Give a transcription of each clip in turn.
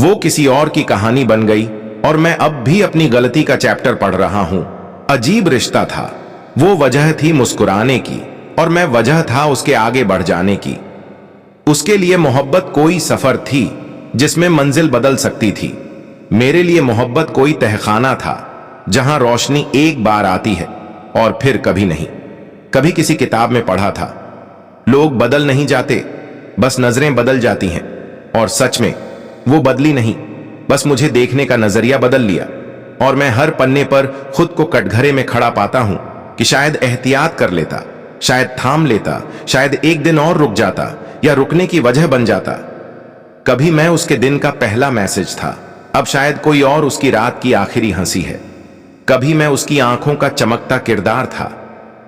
वो किसी और की कहानी बन गई और मैं अब भी अपनी गलती का चैप्टर पढ़ रहा हूं। अजीब रिश्ता था। वो वजह थी मुस्कुराने की और मैं वजह था उसके आगे बढ़ जाने की। उसके लिए मोहब्बत कोई सफर थी जिसमें मंजिल बदल सकती थी। मेरे लिए मोहब्बत कोई तहखाना था जहां रोशनी एक बार आती है और फिर कभी नहीं। कभी किसी किताब में पढ़ा था, लोग बदल नहीं जाते, बस नजरें बदल जाती हैं। और सच में वो बदली नहीं, बस मुझे देखने का नजरिया बदल लिया। और मैं हर पन्ने पर खुद को कटघरे में खड़ा पाता हूं कि शायद एहतियात कर लेता, शायद थाम लेता, शायद एक दिन और रुक जाता या रुकने की वजह बन जाता। कभी मैं उसके दिन का पहला मैसेज था, अब शायद कोई और उसकी रात की आखिरी हंसी है। कभी मैं उसकी आंखों का चमकता किरदार था,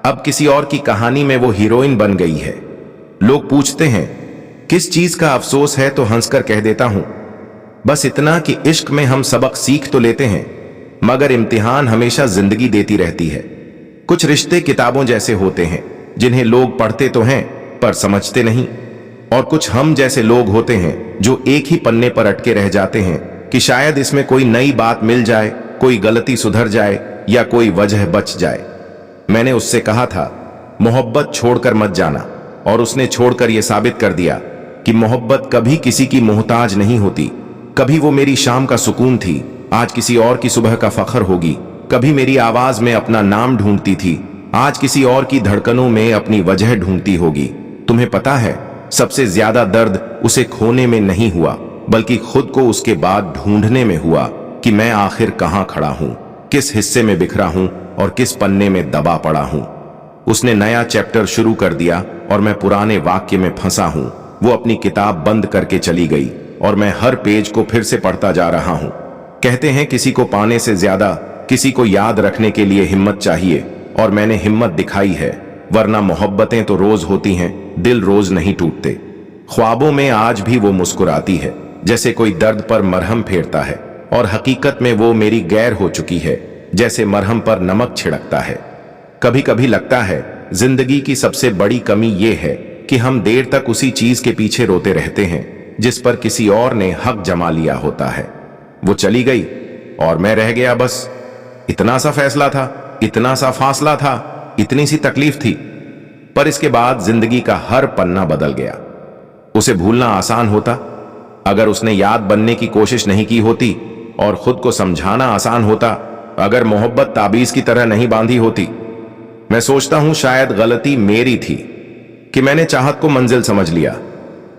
अब किसी और की कहानी में वो हीरोइन बन गई है। लोग पूछते हैं किस चीज का अफसोस है, तो हंसकर कह देता हूं बस इतना कि इश्क में हम सबक सीख तो लेते हैं, मगर इम्तिहान हमेशा जिंदगी देती रहती है। कुछ रिश्ते किताबों जैसे होते हैं जिन्हें लोग पढ़ते तो हैं पर समझते नहीं, और कुछ हम जैसे लोग होते हैं जो एक ही पन्ने पर अटके रह जाते हैं कि शायद इसमें कोई नई बात मिल जाए, कोई गलती सुधर जाए या कोई वजह बच जाए। मैंने उससे कहा था मोहब्बत छोड़कर मत जाना, और उसने छोड़कर यह साबित कर दिया कि मोहब्बत कभी किसी की मोहताज नहीं होती। कभी वो मेरी शाम का सुकून थी, आज किसी और की सुबह का फख्र होगी। कभी मेरी आवाज में अपना नाम ढूंढती थी, आज किसी और की धड़कनों में अपनी वजह ढूंढती होगी। तुम्हें पता है, सबसे ज्यादा दर्द उसे खोने में नहीं हुआ, बल्कि खुद को उसके बाद ढूंढने में हुआ कि मैं आखिर कहां खड़ा हूं, किस हिस्से में बिखरा हूं और किस पन्ने में दबा पड़ा हूं। उसने नया चैप्टर शुरू कर दिया और मैं पुराने वाक्य में फंसा हूं। वो अपनी किताब बंद करके चली गई और मैं हर पेज को फिर से पढ़ता जा रहा हूं। कहते हैं किसी को पाने से ज्यादा किसी को याद रखने के लिए हिम्मत चाहिए, और मैंने हिम्मत दिखाई है, वरना मोहब्बतें तो रोज होती हैं, दिल रोज नहीं टूटते। ख्वाबों में आज भी वो मुस्कुराती है जैसे कोई दर्द पर मरहम फेरता है, और हकीकत में वो मेरी गैर हो चुकी है जैसे मरहम पर नमक छिड़कता है। कभी कभी लगता है जिंदगी की सबसे बड़ी कमी ये है कि हम देर तक उसी चीज के पीछे रोते रहते हैं जिस पर किसी और ने हक जमा लिया होता है। वो चली गई और मैं रह गया। बस इतना सा फैसला था, इतना सा फासला था, इतनी सी तकलीफ थी, पर इसके बाद जिंदगी का हर पन्ना बदल गया। उसे भूलना आसान होता अगर उसने याद बनने की कोशिश नहीं की होती, और खुद को समझाना आसान होता अगर मोहब्बत ताबीज की तरह नहीं बांधी होती। मैं सोचता हूं शायद गलती मेरी थी कि मैंने चाहत को मंजिल समझ लिया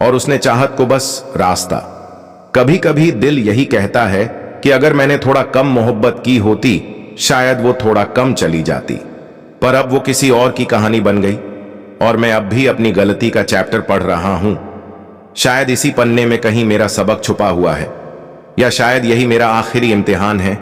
और उसने चाहत को बस रास्ता। कभी कभी दिल यही कहता है कि अगर मैंने थोड़ा कम मोहब्बत की होती शायद वो थोड़ा कम चली जाती, पर अब वो किसी और की कहानी बन गई और मैं अब भी अपनी गलती का चैप्टर पढ़ रहा हूं। शायद इसी पन्ने में कहीं मेरा सबक छुपा हुआ है, या शायद यही मेरा आखिरी इम्तिहान है।